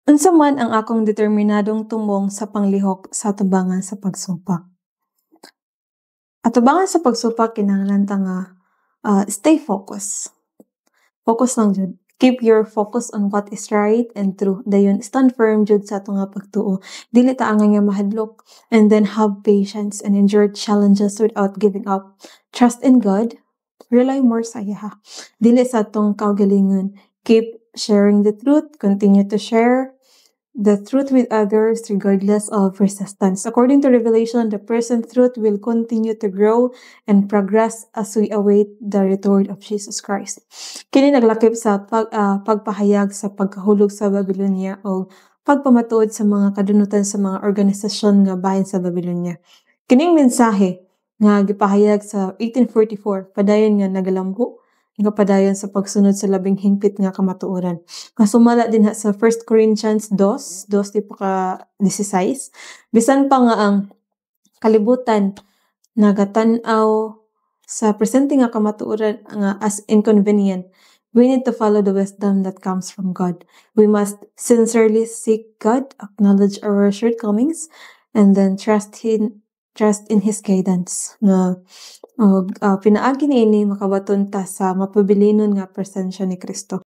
Unsa man ang akong determinadong tumong sa panglihok sa atubangan sa pagsupak. Atubangan sa pagsupak kinahanglan ta nga stay focused. Focus lang jud. Keep your focus on what is right and true. Dayon stand firm jud sa ato nga pagtuo. Dili ta angay nga mahadlok, and then have patience and endure challenges without giving up. Trust in God. Rely more sa iya. Dili sa atong kaugalingon. Keep sharing the truth. Continue to share the truth with others regardless of resistance. According to Revelation, the present truth will continue to grow and progress as we await the return of Jesus Christ. Kini naglakip sa pagpahayag sa pagkahulog sa Babylonia o pagpamatuod sa mga kadunutan sa mga organisasyon nga bahin sa Babylonia. Kining mensahe nga gipahayag sa 1844 padayon nga nagalambo nga padayon sa pagsunod sa labing hingpit nga kamatuoran. Kasumala din sa 1 Corinthians 2:16. Bisan pa nga ang kalibutan nagatan-aw sa presente nga kamatuoran nga as inconvenient, we need to follow the wisdom that comes from God. We must sincerely seek God, acknowledge our shortcomings, and then trust in His guidance. Pinaagi niini makabaton ta sa mapabilinon nga presensya ni Kristo.